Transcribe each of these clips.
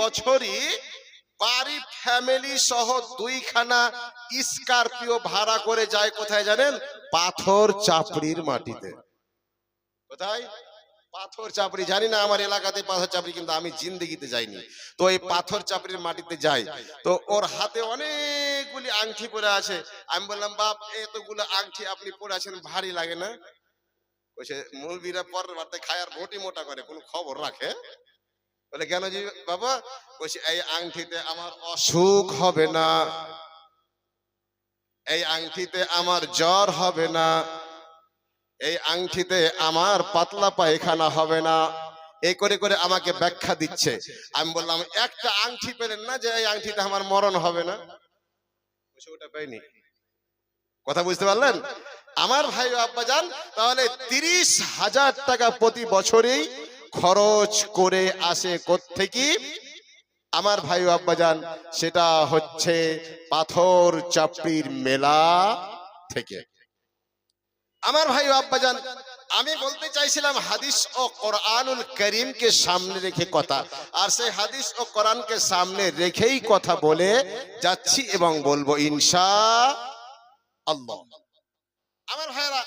বছরই বাড়ি ফ্যামিলি সহ 2খানা স্করপিও ভাড়া করে যায় কোথায় জানেন? পাথর চাপড়ির মাটিতে। কোথায়? পাথর চাপড়ি। জানি না আমার এলাকাতে পাথর চাপড়ি, কিন্তু আমি জিন্দেগিতে যাইনি। তো এই পাথর চাপড়ির মাটিতে যাই, তো ওর হাতে অনেকগুলি আংটি পরে আছে। আমি বললাম, বাপ এতগুলো আংটি আপনি পরে আছেন, ভারী লাগে না? বলছে, মুলবিরা পরের বারতে খায় আর ভোটি মোটা করে, কোনো খবর রাখে? বলে, কেন জি বাবা? বলছে, এই আংটিতে আমার অসুখ হবে না, এই আংটিতে আমার জ্বর হবে না, এই আংটিতে আমার পাতলা পায়খানা হবে না। এই করে করে আমাকে ব্যাখ্যা দিচ্ছে। আমি বললাম, একটা আংটি পেলেন না যে এই আংটিতে আমার মরণ হবে না? বলছে, ওটা পাইনি। কথা বুঝতে পারলেন আমার ভাই আব্বাজান? তাহলে 30,000 টাকা প্রতি বছরেই খরচ করে আসে কোত্থেকে আমার ভাই আব্বাজান? সেটা হচ্ছে পাথর চাপড়ির মেলা থেকে। আমার ভাই আব্বাজান, আমি বলতে চাইছিলাম হাদিস ও কোরআনুল করিমকে সামনে রেখে কথা, আর সেই হাদিস ও কোরআনকে সামনে রেখেই কথা বলে যাচ্ছি এবং বলবো ইনশাআল্লাহ। আমার ভাইরা,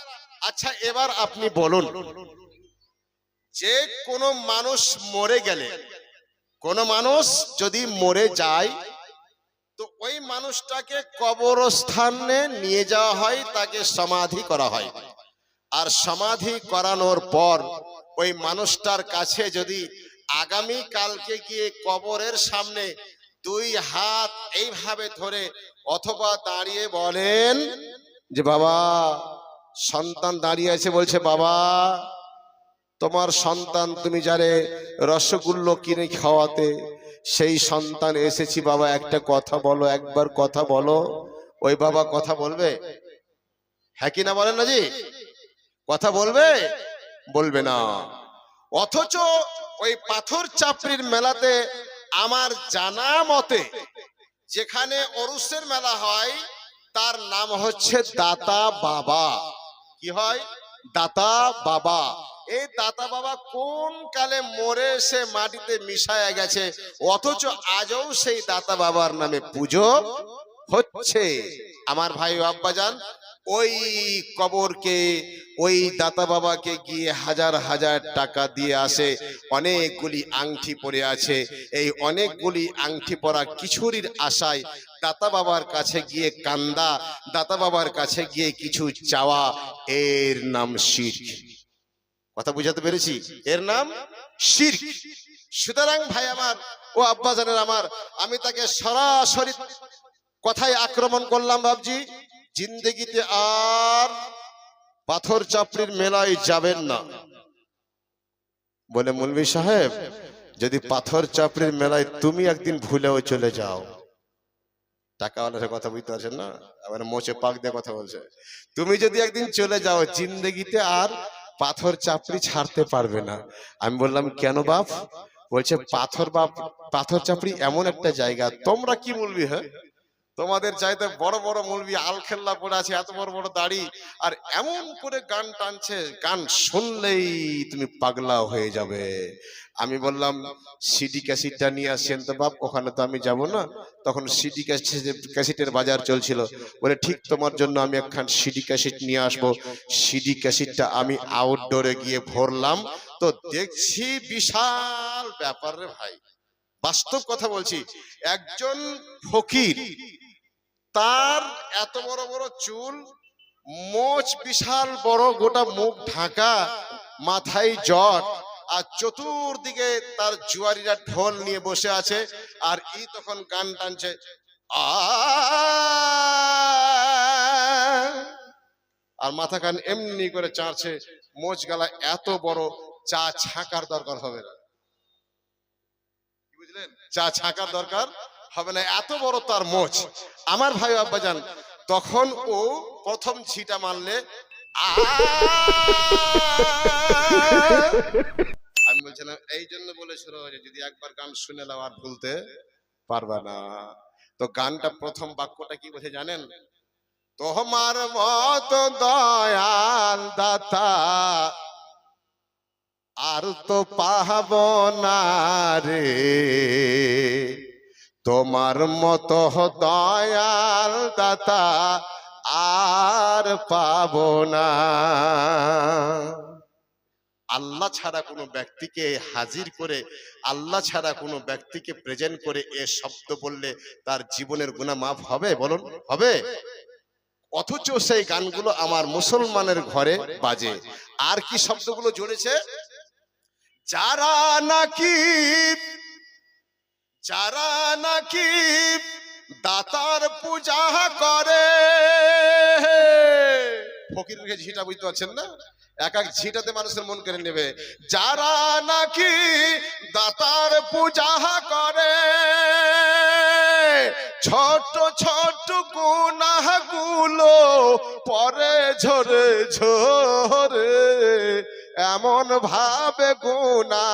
আচ্ছা এবার আপনি বলুন, যে কোনো মানুষ মরে গেলে, কোনো মানুষ যদি মরে যায়, তো ওই মানুষটাকে কবরস্থানে নিয়ে যাওয়া হয়, তাকে সমাধি করা হয়। আর সমাধি করানোর পর ওই মানুষটার কাছে যদি আগামী কালকে গিয়ে কবরের সামনে 2 হাত এইভাবে ধরে অথবা দাঁড়িয়ে বলেন যে বাবা, সন্তান দাঁড়িয়ে আছে, বলছে বাবা তোমার সন্তান, তুমি যারে রসগোল্লা কিনে খাওয়াতে, সেই সন্তান এসেছি বাবা, একটা কথা বলো, একবার কথা বলো। ওই বাবা কথা বলবে? হ্যাঁ কি না বলেন না জি? কথা বলবে? বলবে না। অথচ ওই পাথর চাপড়ির মেলাতে আমার জানা মতে যেখানে অরুষের মেলা হয়, তার নাম হচ্ছে দাতা বাবা। কি হয়? দাতা বাবা। এই দাতা বাবা কোন কালে মরে সে মাটিতে মিশায়া গেছে, অথচ আজও সেই দাতা বাবার নামে পুজো হচ্ছে। আমার ভাই আব্বাজান, ওই কবরকে, ওই দাতা বাবাকে গিয়ে হাজার হাজার টাকা দিয়ে আসে। অনেকগুলি আংটি পরে আছে, এই অনেকগুলি আংটি পরা কিশোরীর আশায় দাতা বাবার কাছে গিয়ে কান্দা, দাতা বাবার কাছে গিয়ে কিছু চাওয়া, এর নাম শিরক। কথা বুঝাতে পেরেছি? এর নাম শিরক। সুতরাং ভাই আমার ও আব্বাজানের আমার, আমি তাকে সরাসরি কথায় আক্রমণ করলাম, বাবজি জিন্দেগিতে আর পাথর চাপড়ির মেলায় যাবেন না। বলে, মৌলভী সাহেব, যদি পাথর চাপড়ির মেলায় তুমি একদিন ভুলেও চলে যাও, টাকাওয়ালার কথা বুঝতে পারছেন না, আবার মোচে পাক দিয়ে কথা বলছে, তুমি যদি একদিন চলে যাও, জিন্দেগিতে আর পাথর চাপড়ি ছাড়তে পারবে না। আমি বললাম, কেন বাপ? বলছে, পাথর চাপড়ি এমন একটা জায়গা, তোমরা কি মৌলভী, হ্যাঁ তোমাদের চাইতে বড় বড় মৌলভী আলখেল্লা পড়ে আছে, এত বড় বড় দাড়ি, আর এমন করে গান টানছে, গান শুনলেই তুমি পাগলা হয়ে যাবে। আমি বললাম, সিডি ক্যাসেটটা নিয়ে আসছেন তো বাপ? ওখানে তো আমি যাব না। তখন সিডি ক্যাসেটের বাজার চলছিল। বলে, ঠিক তোমার জন্য আমি একখান সিডি ক্যাসেট নিয়ে আসবো। সিডি ক্যাসেটটা আমি আউটডোরে গিয়ে ভরলাম, তো দেখছি বিশাল ব্যাপার রে ভাই, বাস্তব কথা বলছি। একজন ফকির, তার এত বড় বড় চুল, মোচ বিশাল বড়, গোটা মুখ ঢাকা, মাথায় জট, আর চতুর্দিকে তার জুয়ারিরা ঢোল নিয়ে বসে আছে, আর ই তখন গান টানছে, আর মাথা কান এমনি করে চাঁড়ছে, মোচ গালা এত বড়, চা ছাকার দরকার হবে না, বুঝলেন? চা ছাকার দরকার হবে না, এত বড় তার মোচ। আমার ভাই আব্বাজান, তখন ও প্রথম ছিটা মারলে আমি বলছিলাম, এই জন্য বলেছিল যদি একবার গান শুনে নাও আর ভুলতে পারবা না। তো গানটা প্রথম বাক্যটা কি বলছে জানেন? তোমার মত দয়াল দাতা আর তো পাবো না রে, তোমার মতো দয়াল দাতা আর পাবো না। আল্লাহ ছাড়া কোনো ব্যক্তিকে হাজির করে, আল্লাহ ছাড়া কোনো ব্যক্তিকে প্রেজেন্ট করে এ শব্দ বললে তার জীবনের গুনাহ মাফ হবে? বলুন, হবে? অথচ সেই গানগুলো আমার মুসলমানের ঘরে বাজে। আর কি শব্দগুলো জড়েছে? যারা নাকি দাতার পূজা করে, ফকিরের ঝিটা বুঝতে পারছেন না? এক এক ঝিটাতে মানুষের মন কেড়ে নেবে। যারা নাকি দাতার পূজা করে, ছোট ছোট গুনাহগুলো পরে ঝরে ঝরে, এমন ভাবে গুনাহ